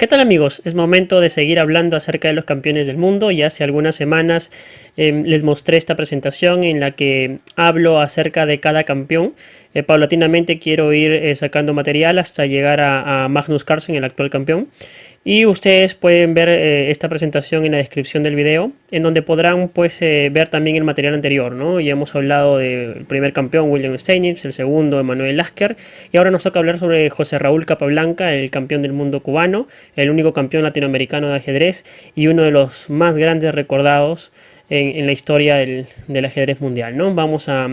¿Qué tal amigos? Es momento de seguir hablando acerca de los campeones del mundo. Ya hace algunas semanas les mostré esta presentación en la que hablo acerca de cada campeón. Paulatinamente quiero ir sacando material hasta llegar a Magnus Carlsen, el actual campeón. Y ustedes pueden ver esta presentación en la descripción del video, en donde podrán pues ver también el material anterior, ¿no? Ya hemos hablado del primer campeón William Steinitz, el segundo Emanuel Lasker, y ahora nos toca hablar sobre José Raúl Capablanca, el campeón del mundo cubano, el único campeón latinoamericano de ajedrez y uno de los más grandes recordados en la historia del ajedrez mundial, ¿no? Vamos a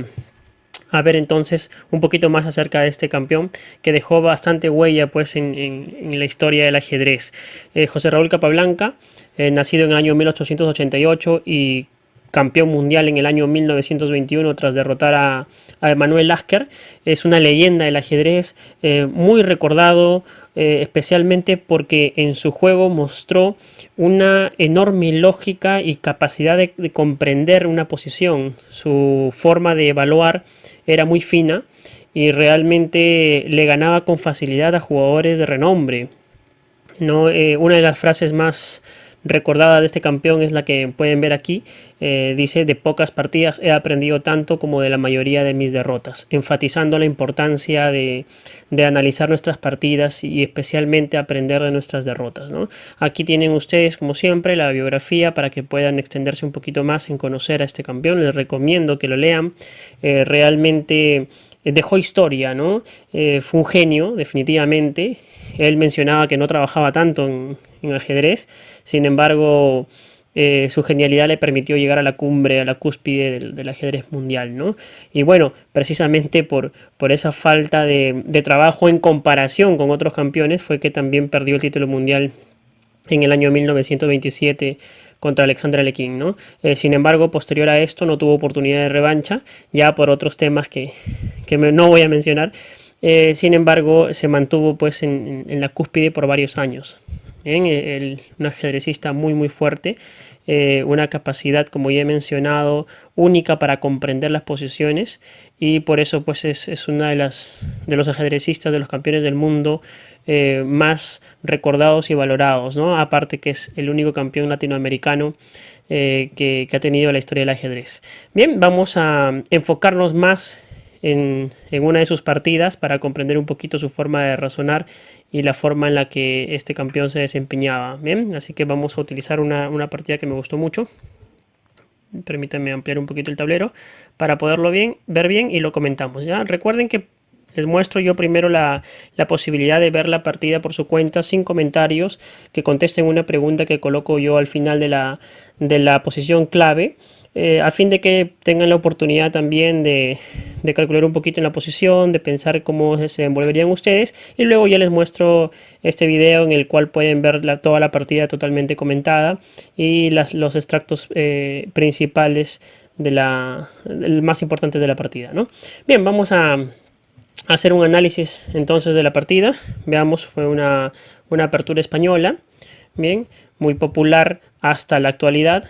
ver entonces un poquito más acerca de este campeón que dejó bastante huella pues en la historia del ajedrez. José Raúl Capablanca, nacido en el año 1888 y campeón mundial en el año 1921 tras derrotar a Emanuel Lasker, es una leyenda del ajedrez, muy recordado, especialmente porque en su juego mostró una enorme lógica y capacidad de comprender una posición. Su forma de evaluar era muy fina y realmente le ganaba con facilidad a jugadores de renombre, ¿no? Una de las frases más recordada de este campeón es la que pueden ver aquí. Dice: de pocas partidas he aprendido tanto como de la mayoría de mis derrotas, enfatizando la importancia de analizar nuestras partidas y especialmente aprender de nuestras derrotas, ¿no? Aquí tienen ustedes, como siempre, la biografía para que puedan extenderse un poquito más en conocer a este campeón. Les recomiendo que lo lean. Realmente dejó historia, ¿no? Fue un genio, definitivamente. Él mencionaba que no trabajaba tanto en ajedrez, sin embargo, su genialidad le permitió llegar a la cumbre, a la cúspide del ajedrez mundial, ¿no? Y bueno, precisamente por esa falta de trabajo en comparación con otros campeones fue que también perdió el título mundial en el año 1927 contra Alexander Alekhine, ¿no? Sin embargo, posterior a esto no tuvo oportunidad de revancha, ya por otros temas que no voy a mencionar. Sin embargo, se mantuvo pues en la cúspide por varios años. Bien, un ajedrecista muy fuerte, una capacidad, como ya he mencionado, única para comprender las posiciones, y por eso pues es una de los ajedrecistas, de los campeones del mundo más recordados y valorados, ¿no? Aparte que es el único campeón latinoamericano que ha tenido la historia del ajedrez. Bien, vamos a enfocarnos más en una de sus partidas para comprender un poquito su forma de razonar y la forma en la que este campeón se desempeñaba. Bien, así que vamos a utilizar una partida que me gustó mucho. Permítanme ampliar un poquito el tablero para poderlo ver bien y lo comentamos, ¿ya? Recuerden que les muestro yo primero la posibilidad de ver la partida por su cuenta sin comentarios, que contesten una pregunta que coloco yo al final de la posición clave, a fin de que tengan la oportunidad también de calcular un poquito en la posición, de pensar cómo se envolverían ustedes, y luego ya les muestro este video en el cual pueden ver toda la partida totalmente comentada y los extractos principales más importantes de la partida, ¿no? Bien, vamos a hacer un análisis entonces de la partida. Veamos, fue una apertura española, bien, muy popular hasta la actualidad.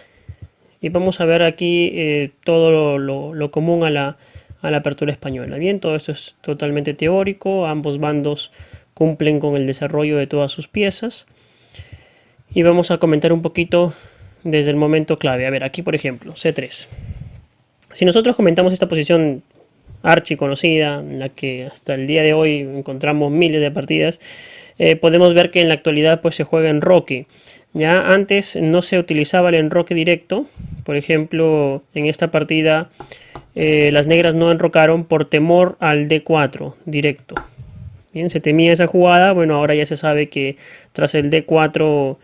Y vamos a ver aquí todo lo común a la apertura española. Bien, todo esto es totalmente teórico, ambos bandos cumplen con el desarrollo de todas sus piezas. Y vamos a comentar un poquito desde el momento clave. A ver, aquí por ejemplo, C3. Si nosotros comentamos esta posición archi conocida, en la que hasta el día de hoy encontramos miles de partidas, podemos ver que en la actualidad pues se juega en enroque. Ya antes no se utilizaba el enroque directo. Por ejemplo, en esta partida las negras no enrocaron por temor al D4 directo. Bien, se temía esa jugada. Bueno, ahora ya se sabe que tras el D4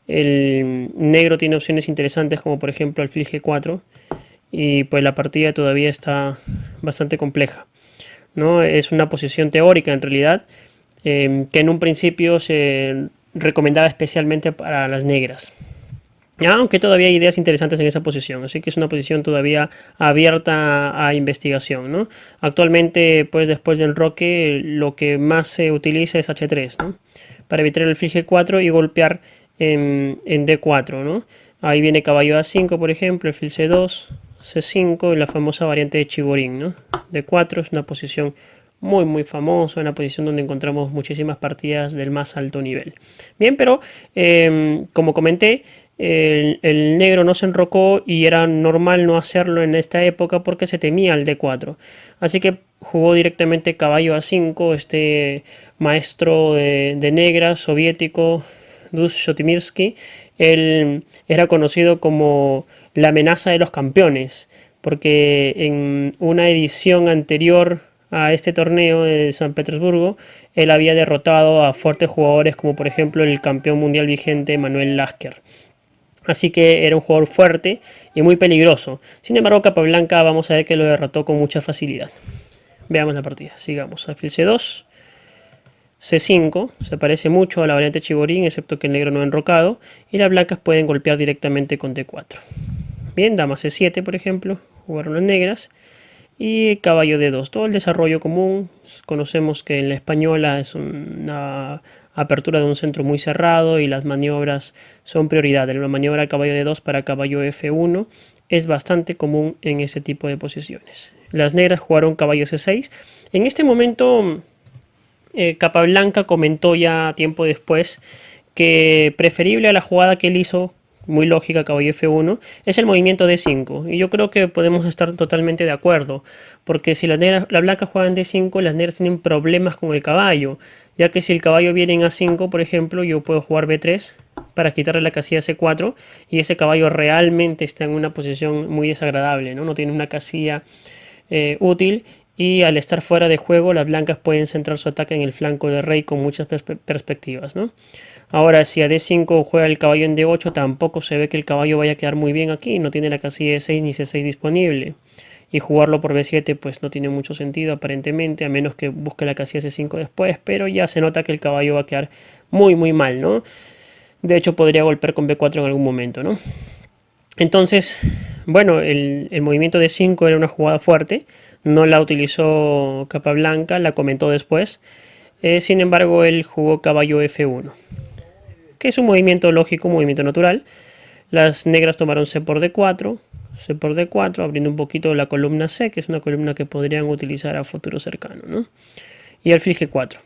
el negro tiene opciones interesantes, como por ejemplo alfil G4, y pues la partida todavía está bastante compleja, ¿no? Es una posición teórica en realidad, que en un principio se recomendaba especialmente para las negras, ¿ya? Aunque todavía hay ideas interesantes en esa posición, así que es una posición todavía abierta a investigación, ¿no? Actualmente, pues después del enroque, lo que más se utiliza es H3, ¿no? Para evitar el alfil G4 y golpear en D4, ¿no? Ahí viene caballo A5, por ejemplo, alfil C2, C5 y la famosa variante de Chigorin, ¿no? D4 es una posición muy famoso, en la posición donde encontramos muchísimas partidas del más alto nivel. Bien, pero como comenté, el negro no se enrocó y era normal no hacerlo en esta época porque se temía el D4. Así que jugó directamente caballo A5, este maestro de negras soviético, Dus Shotimirsky. Él era conocido como la amenaza de los campeones, porque en una edición anterior a este torneo de San Petersburgo, él había derrotado a fuertes jugadores como por ejemplo el campeón mundial vigente Manuel Lasker. Así que era un jugador fuerte y muy peligroso. Sin embargo, Capablanca vamos a ver que lo derrotó con mucha facilidad. Veamos la partida. Sigamos. Alfil C2. C5. Se parece mucho a la variante Chigorín, excepto que el negro no ha enrocado. Y las blancas pueden golpear directamente con D4. Bien, dama C7, por ejemplo. Jugaron las negras. Y caballo D2. Todo el desarrollo común. Conocemos que en la española es una apertura de un centro muy cerrado y las maniobras son prioridad. La maniobra caballo D2 para caballo F1 es bastante común en ese tipo de posiciones. Las negras jugaron caballo C6. En este momento Capablanca comentó ya tiempo después que preferible a la jugada que él hizo, muy lógica, caballo F1, es el movimiento D5. Y yo creo que podemos estar totalmente de acuerdo, porque si las blancas juegan D5, las negras tienen problemas con el caballo, ya que si el caballo viene en A5, por ejemplo, yo puedo jugar B3 para quitarle la casilla C4 y ese caballo realmente está en una posición muy desagradable, no tiene una casilla útil. Y al estar fuera de juego, las blancas pueden centrar su ataque en el flanco de rey con muchas perspectivas, ¿no? Ahora, si a D5 juega el caballo en D8, tampoco se ve que el caballo vaya a quedar muy bien aquí. No tiene la casilla D6 ni C6 disponible. Y jugarlo por B7 pues no tiene mucho sentido aparentemente, a menos que busque la casilla C5 después. Pero ya se nota que el caballo va a quedar muy mal, ¿no? De hecho, podría golpear con B4 en algún momento, ¿no? Entonces, bueno, el movimiento de 5 era una jugada fuerte, no la utilizó Capablanca, la comentó después. Sin embargo, él jugó caballo F1, que es un movimiento lógico, un movimiento natural. Las negras tomaron C por D4, abriendo un poquito la columna C, que es una columna que podrían utilizar a futuro cercano, ¿no? Y alfil G4.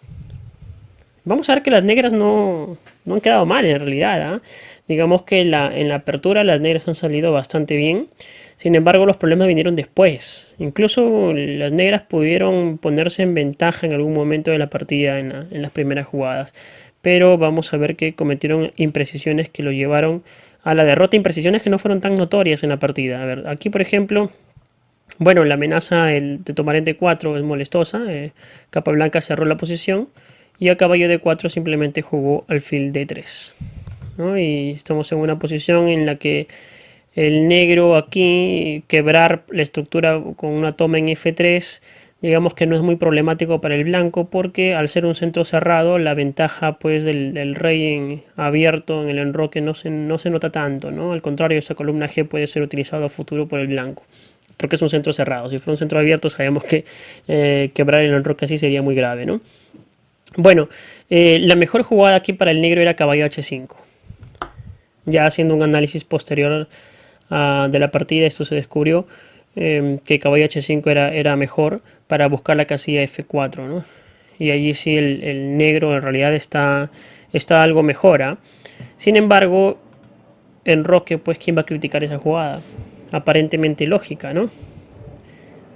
Vamos a ver que las negras no han quedado mal en realidad, ¿eh? Digamos que en la apertura las negras han salido bastante bien. Sin embargo, los problemas vinieron después. Incluso las negras pudieron ponerse en ventaja en algún momento de la partida en las primeras jugadas. Pero vamos a ver que cometieron imprecisiones que lo llevaron a la derrota. Imprecisiones que no fueron tan notorias en la partida. A ver, aquí por ejemplo, bueno, la amenaza de tomar en D4 es molestosa. Capablanca cerró la posición. Y a caballo D4 simplemente jugó alfil D3, ¿no? Y estamos en una posición en la que el negro aquí quebrar la estructura con una toma en F3, digamos que no es muy problemático para el blanco, porque al ser un centro cerrado, la ventaja pues del rey abierto en el enroque no se nota tanto, ¿no? Al contrario, esa columna G puede ser utilizada a futuro por el blanco, porque es un centro cerrado. Si fuera un centro abierto, sabemos que quebrar el enroque así sería muy grave, ¿no? Bueno, la mejor jugada aquí para el negro era caballo H5. Ya haciendo un análisis posterior de la partida, esto se descubrió que caballo H5 era mejor para buscar la casilla F4, ¿no? Y allí sí el negro en realidad está algo mejor, ¿eh? Sin embargo, en Roque, pues, ¿quién va a criticar esa jugada? Aparentemente lógica, ¿no?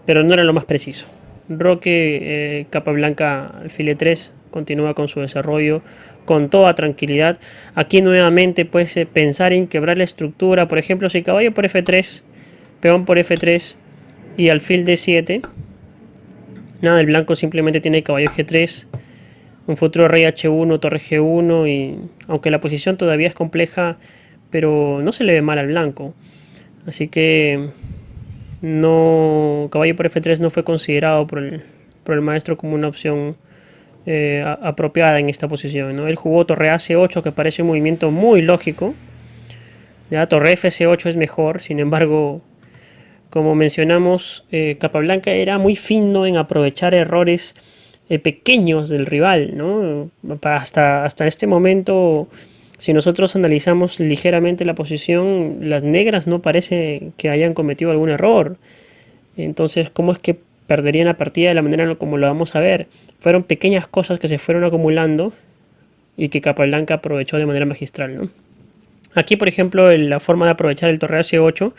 Pero no era lo más preciso. Roque, Capablanca, alfil E3, continúa con su desarrollo con toda tranquilidad. Aquí nuevamente puedes pensar en quebrar la estructura. Por ejemplo, si caballo por F3, peón por F3 y alfil D7. Nada, el blanco simplemente tiene caballo G3, un futuro rey H1, torre G1. Y aunque la posición todavía es compleja, pero no se le ve mal al blanco. Así que no, caballo por F3 no fue considerado por el maestro como una opción apropiada en esta posición, ¿no? Él jugó torre AC8, que parece un movimiento muy lógico. Ya torre FC8 es mejor. Sin embargo, como mencionamos, Capablanca era muy fino en aprovechar errores pequeños del rival, ¿no? Hasta este momento, si nosotros analizamos ligeramente la posición, las negras no parece que hayan cometido algún error. Entonces, ¿cómo es que perderían la partida de la manera como lo vamos a ver. Fueron pequeñas cosas que se fueron acumulando y que Capablanca aprovechó de manera magistral, ¿no? Aquí, por ejemplo, la forma de aprovechar el torre a C8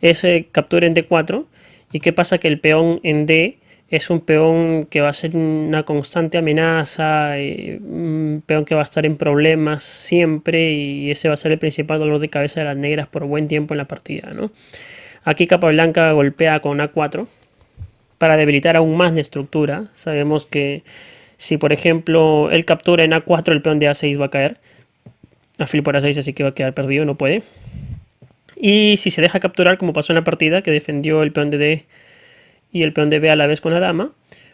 es captura en D4. ¿Y qué pasa? Que el peón en D es un peón que va a ser una constante amenaza, un peón que va a estar en problemas siempre, y ese va a ser el principal dolor de cabeza de las negras por buen tiempo en la partida, ¿no? Aquí Capablanca golpea con A4 para debilitar aún más la estructura. Sabemos que si por ejemplo él captura en A4, el peón de A6 va a caer. Alfil por A6, así que va a quedar perdido, no puede. Y si se deja capturar, como pasó en la partida, que defendió el peón de D y el peón de B a la vez con la dama,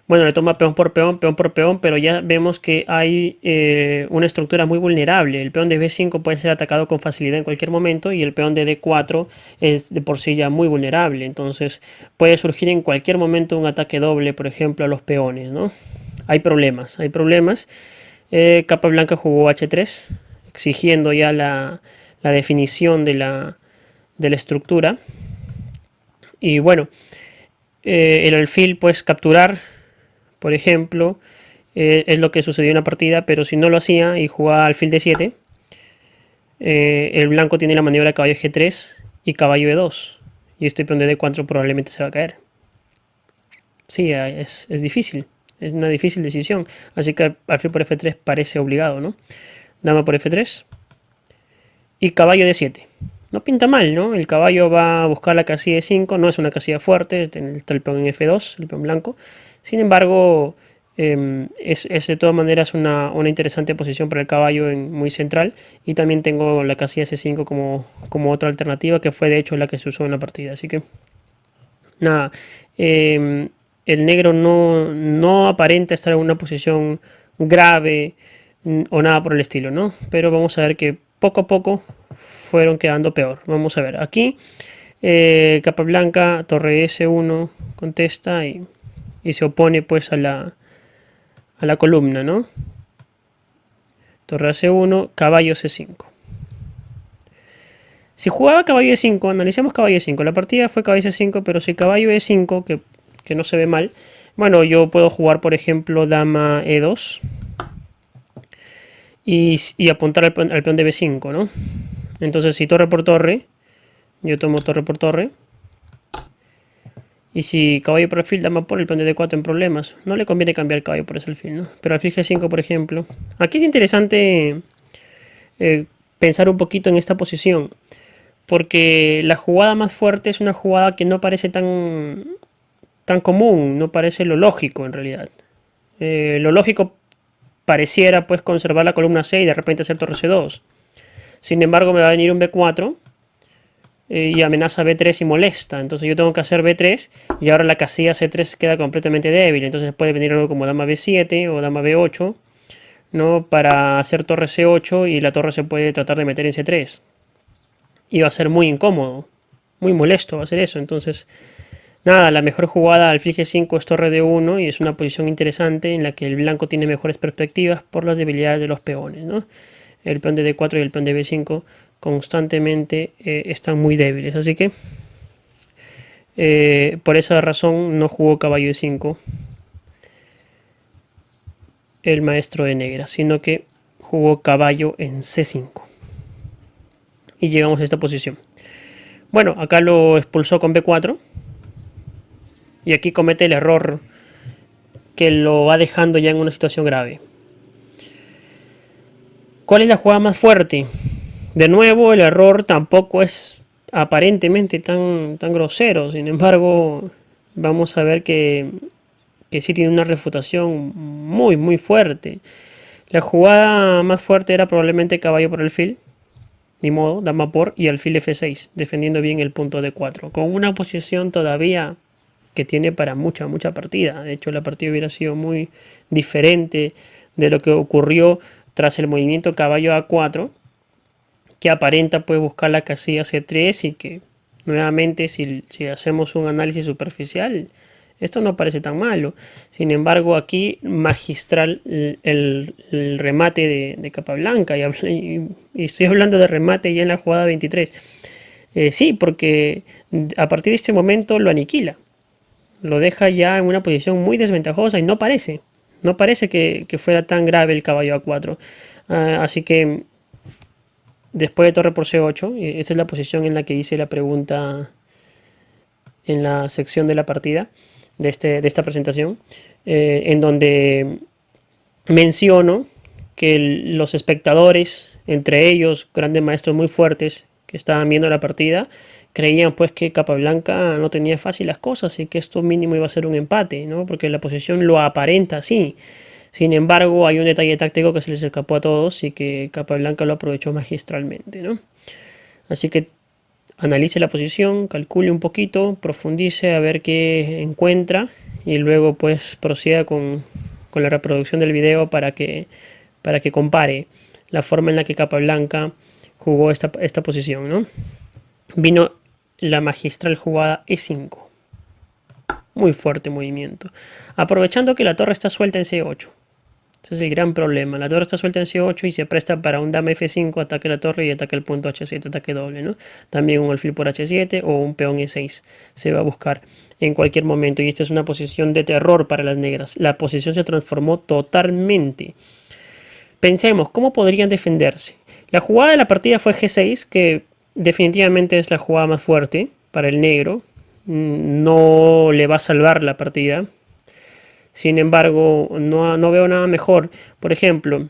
bueno, le toma peón por peón, pero ya vemos que hay una estructura muy vulnerable. El peón de B5 puede ser atacado con facilidad en cualquier momento y el peón de D4 es de por sí ya muy vulnerable. Entonces puede surgir en cualquier momento un ataque doble, por ejemplo, a los peones, ¿no? Hay problemas, hay problemas. Capablanca jugó H3, exigiendo ya la definición de la estructura. Y bueno, el alfil pues capturar, por ejemplo, es lo que sucedió en la partida, pero si no lo hacía y jugaba alfil D7, el blanco tiene la maniobra caballo G3 y caballo E2, y este peón de D4 probablemente se va a caer. Sí, es difícil, es una difícil decisión, así que alfil por F3 parece obligado, ¿no? Dama por F3 y caballo D7. No pinta mal, ¿no? El caballo va a buscar la casilla de 5, no es una casilla fuerte, está el peón en F2, el peón blanco. Sin embargo, es de todas maneras una interesante posición para el caballo muy central. Y también tengo la casilla C5 como otra alternativa, que fue de hecho la que se usó en la partida. Así que, nada, el negro no aparenta estar en una posición grave o nada por el estilo, ¿no? Pero vamos a ver que poco a poco fueron quedando peor. Vamos a ver, aquí Capablanca, torre S1, contesta y se opone pues a la columna, ¿no? Torre C1, caballo C5. Si jugaba caballo E5, analicemos caballo E5. La partida fue caballo E5, pero si caballo E5, que no se ve mal, bueno, yo puedo jugar, por ejemplo, dama E2 y apuntar al peón de B5, ¿no? Entonces, si torre por torre, yo tomo torre por torre. Y si caballo por alfil, dama por el peón de D4 en problemas. No le conviene cambiar caballo por ese alfil, ¿no? Pero alfil G5, por ejemplo. Aquí es interesante pensar un poquito en esta posición. Porque la jugada más fuerte es una jugada que no parece tan común. No parece lo lógico, en realidad. Lo lógico pareciera, pues, conservar la columna C y de repente hacer torre C2. Sin embargo, me va a venir un B4 y amenaza B3 y molesta. Entonces yo tengo que hacer B3 y ahora la casilla C3 queda completamente débil. Entonces puede venir algo como dama B7 o dama B8, ¿no? Para hacer torre C8 y la torre se puede tratar de meter en C3. Y va a ser muy incómodo, muy molesto va a ser eso. Entonces, nada, la mejor jugada alfil G5 es torre D1 y es una posición interesante en la que el blanco tiene mejores perspectivas por las debilidades de los peones, ¿no? El peón de D4 y el peón de B5 constantemente están muy débiles, así que por esa razón no jugó caballo E5 el maestro de negra, sino que jugó caballo en C5 y llegamos a esta posición. Bueno, acá lo expulsó con B4 y aquí comete el error que lo va dejando ya en una situación grave. ¿Cuál es la jugada más fuerte? De nuevo, el error tampoco es aparentemente tan grosero. Sin embargo, vamos a ver que sí tiene una refutación muy fuerte. La jugada más fuerte era probablemente caballo por alfil. Ni modo, dama por y alfil F6, defendiendo bien el punto D4. Con una posición todavía que tiene para mucha partida. De hecho, la partida hubiera sido muy diferente de lo que ocurrió tras el movimiento caballo A4, que aparenta pues buscar la casilla C3 y que nuevamente si hacemos un análisis superficial, esto no parece tan malo. Sin embargo, aquí magistral el remate de Capablanca y estoy hablando de remate ya en la jugada 23. Sí, porque a partir de este momento lo aniquila. lo deja ya en una posición muy desventajosa y no parece. No parece que fuera tan grave el caballo A4. Así que después de torre por C8, esta es la posición en la que hice la pregunta en la sección de la partida de esta presentación, en donde menciono que los espectadores, entre ellos grandes maestros muy fuertes que estaban viendo la partida, creían pues que Capablanca no tenía fácil las cosas y que esto mínimo iba a ser un empate, ¿no? Porque la posición lo aparenta así. Sin embargo, hay un detalle táctico que se les escapó a todos y que Capablanca lo aprovechó magistralmente, ¿no? Así que analice la posición, calcule un poquito, profundice a ver qué encuentra y luego pues proceda con la reproducción del video para que compare la forma en la que Capablanca jugó esta posición, ¿no? Vino la magistral jugada E5. Muy fuerte movimiento. Aprovechando que la torre está suelta en C8. Ese es el gran problema. La torre está suelta en C8 y se presta para un dama F5, ataque la torre y ataque el punto H7, ataque doble, ¿no? También un alfil por H7 o un peón E6 se va a buscar en cualquier momento. Y esta es una posición de terror para las negras. La posición se transformó totalmente. Pensemos, ¿cómo podrían defenderse? La jugada de la partida fue G6, que definitivamente es la jugada más fuerte para el negro. No le va a salvar la partida. Sin embargo, no veo nada mejor. Por ejemplo,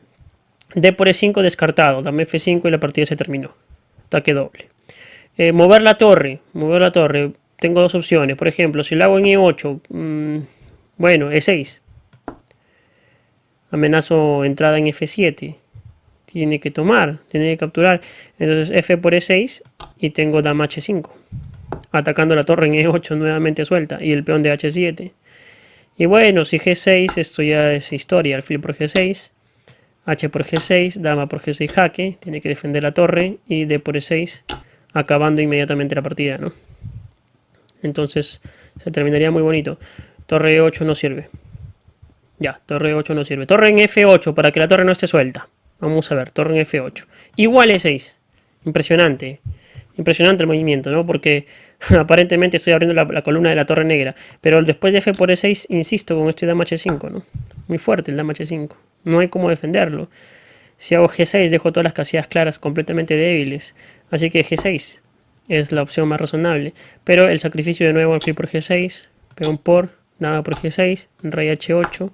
D por E5 descartado, dame F5 y la partida se terminó. Ataque doble. Mover la torre. Tengo dos opciones. Por ejemplo, si la hago en E8, bueno, E6. Amenazo entrada en F7. Tiene que tomar, tiene que capturar. Entonces F por E6 y tengo dama H5. Atacando la torre en E8 nuevamente suelta y el peón de H7. Y bueno, si G6, esto ya es historia. Alfil por G6, H por G6, dama por G6 jaque. Tiene que defender la torre y D por E6, acabando inmediatamente la partida, ¿no? Entonces se terminaría muy bonito. Torre E8 no sirve. Ya, torre E8 no sirve. Torre en F8 para que la torre no esté suelta. Vamos a ver, torre en F8. Igual E6. Impresionante. Impresionante el movimiento, ¿no? Porque aparentemente estoy abriendo la columna de la torre negra. Pero después de F por E6, insisto con este dama H5, ¿no? Muy fuerte el dama H5. No hay cómo defenderlo. Si hago G6, dejo todas las casillas claras completamente débiles. Así que G6 es la opción más razonable. Pero el sacrificio de nuevo, alfil por G6, peón por, dama por G6, rey H8.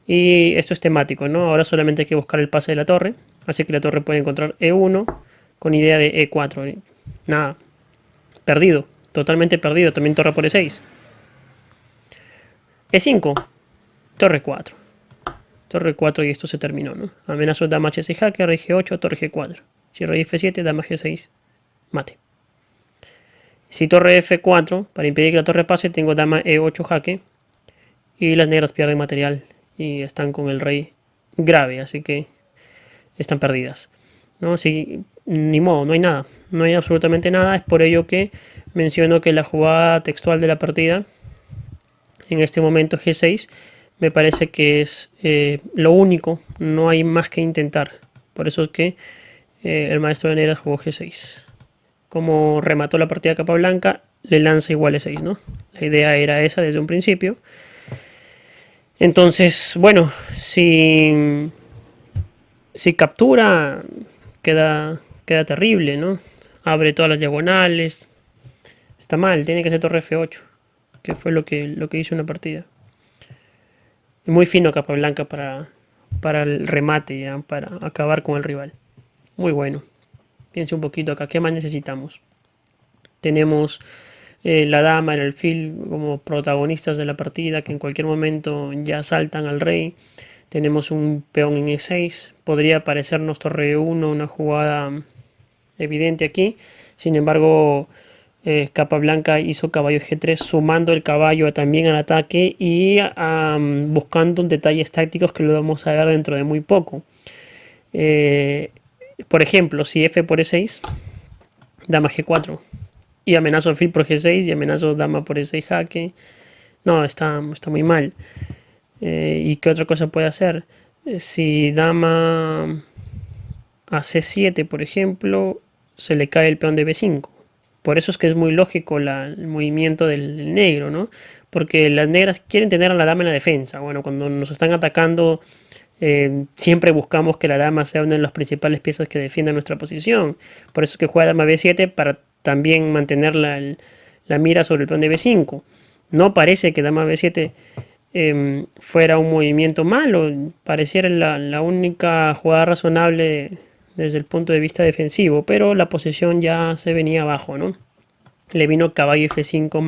Y esto es temático, ¿no? Ahora solamente hay que buscar el pase de la torre. Así que la torre puede encontrar E1 con idea de E4. Nada, perdido, totalmente perdido. También torre por E6. E5, torre 4. Torre 4 y esto se terminó, ¿no? Amenazo dama H6 jaque, rey G8, torre G4. Si rey F7, dama G6, mate. Si torre F4, para impedir que la torre pase, tengo dama E8 jaque. Y las negras pierden material y están con el rey grave, así que están perdidas, ¿no? Si, ni modo, no hay nada, no hay absolutamente nada. Es por ello que menciono que la jugada textual de la partida, en este momento G6, me parece que es lo único, no hay más que intentar. Por eso es que el maestro de negras jugó G6. Como remató la partida Capablanca, le lanza igual E6, ¿no? La idea era esa desde un principio. Entonces, bueno, si captura, queda terrible, ¿no? Abre todas las diagonales. Está mal, tiene que ser torre F8, que fue lo que hizo una partida. Y muy fino Capablanca para el remate, ya, para acabar con el rival. Muy bueno. Piense un poquito acá, ¿qué más necesitamos? Tenemos la dama, el alfil como protagonistas de la partida que en cualquier momento ya saltan al rey. Tenemos un peón en E6. Podría parecernos torre E1 una jugada evidente aquí. Sin embargo, Capablanca hizo caballo G3 sumando el caballo también al ataque y buscando detalles tácticos que lo vamos a ver dentro de muy poco. Por ejemplo, si F por E6, dama G4. Y amenazo alfil por G6 y amenazo dama por E6 jaque. No, está muy mal. ¿Y qué otra cosa puede hacer? Si dama a C7, por ejemplo, se le cae el peón de B5. Por eso es que es muy lógico el movimiento del negro, ¿no? Porque las negras quieren tener a la dama en la defensa. Bueno, cuando nos están atacando, siempre buscamos que la dama sea una de las principales piezas que defienda nuestra posición. Por eso es que juega dama B7 para también mantener la mira sobre el peón de B5. No parece que dama B7 fuera un movimiento malo. Pareciera la única jugada razonable desde el punto de vista defensivo, pero la posición ya se venía abajo, ¿no? Le vino caballo F5,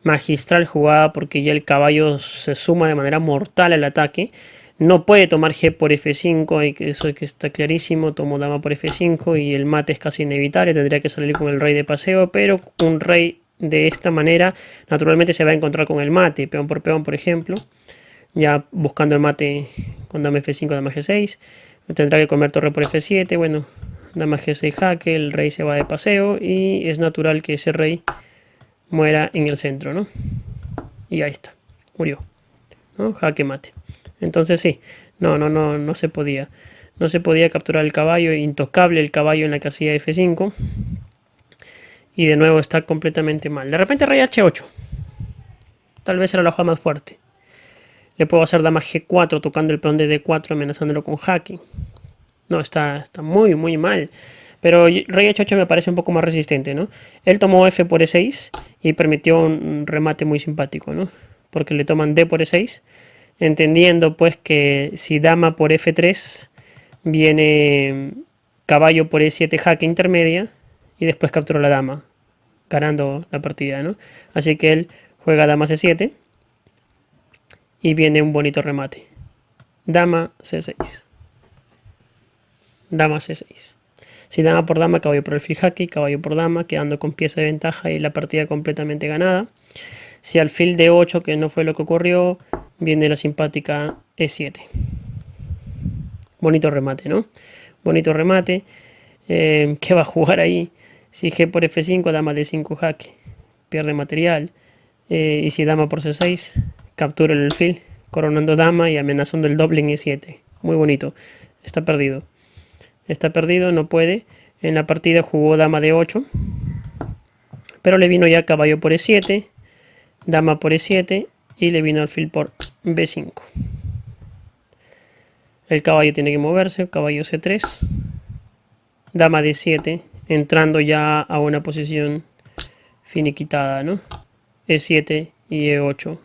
magistral jugada porque ya el caballo se suma de manera mortal al ataque. No puede tomar G por F5, eso que está clarísimo. Tomó dama por F5 y el mate es casi inevitable. Tendría que salir con el rey de paseo, pero un rey de esta manera naturalmente se va a encontrar con el mate, peón, por ejemplo. Ya buscando el mate con dama F5, dama G6. Tendrá que comer torre por F7. Bueno, dama G6 jaque, el rey se va de paseo y es natural que ese rey muera en el centro, ¿no? Y ahí está, murió, ¿no? Jaque mate. Entonces sí, no se podía. No se podía capturar el caballo, intocable el caballo en la casilla F5. Y de nuevo está completamente mal. De repente rey H8. Tal vez era la jugada más fuerte. Le puedo hacer dama G4 tocando el peón de D4 amenazándolo con jaque. No, está muy mal. Pero rey H8 me parece un poco más resistente, ¿no? Él tomó F por E6 y permitió un remate muy simpático, ¿no? Porque le toman D por E6, entendiendo pues que si dama por F3 viene caballo por E7 jaque intermedia y después captura la dama, ganando la partida, ¿no? Así que él juega dama C7 y viene un bonito remate. Dama C6. Dama C6. Si dama por dama, caballo por alfil jaque y caballo por dama, quedando con pieza de ventaja y la partida completamente ganada. Si alfil D8, que no fue lo que ocurrió, viene la simpática E7. Bonito remate, ¿no? Bonito remate. ¿Qué va a jugar ahí? Si G por F5, dama D5 jaque. Pierde material. Y si dama por C6, captura el alfil, coronando dama y amenazando el doble en E7. Muy bonito. Está perdido. Está perdido, no puede. En la partida jugó dama de 8. Pero le vino ya caballo por E7. Dama por E7. Y le vino alfil por B5. El caballo tiene que moverse. Caballo C3. Dama D7. Entrando ya a una posición finiquitada, ¿no? E7 y E8.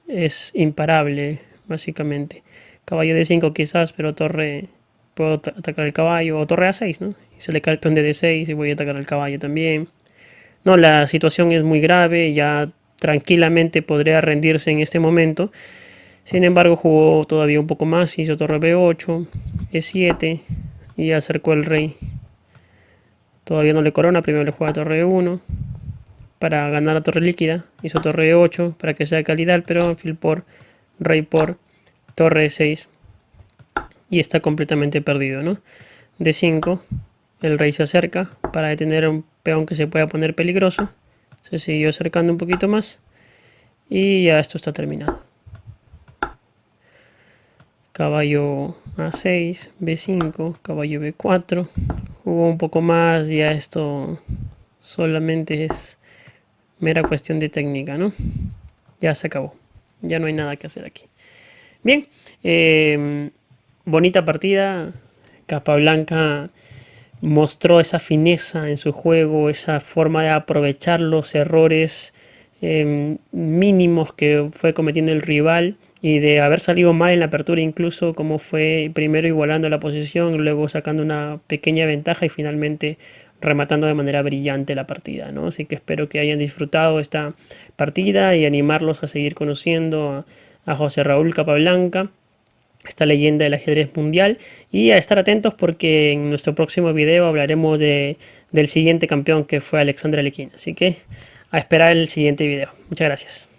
Es imparable, básicamente. Caballo D5 quizás, pero torre... Puedo atacar el caballo, o torre A6, ¿no? Y se le cae el peón de D6 y voy a atacar el caballo también. No, la situación es muy grave, ya tranquilamente podría rendirse en este momento. Sin embargo, jugó todavía un poco más, hizo torre B8, E7 y acercó el rey. Todavía no le corona, primero le juega torre E1 para ganar la torre líquida. Hizo torre E8 para que sea de calidad, pero alfil por, rey por, torre E6. Y está completamente perdido, ¿no? D5, el rey se acerca para detener a un peón que se pueda poner peligroso. Se siguió acercando un poquito más y ya esto está terminado. Caballo A6, B5, caballo B4. Jugó un poco más, ya esto solamente es mera cuestión de técnica, ¿no? Ya se acabó, ya no hay nada que hacer aquí. Bien, bonita partida. Capablanca mostró esa fineza en su juego, esa forma de aprovechar los errores mínimos que fue cometiendo el rival y de haber salido mal en la apertura, incluso como fue primero igualando la posición, luego sacando una pequeña ventaja y finalmente rematando de manera brillante la partida, ¿no? Así que espero que hayan disfrutado esta partida y animarlos a seguir conociendo a José Raúl Capablanca, esta leyenda del ajedrez mundial, y a estar atentos porque en nuestro próximo video hablaremos del siguiente campeón, que fue Alexandre Alekhine. Así que a esperar el siguiente video. Muchas gracias.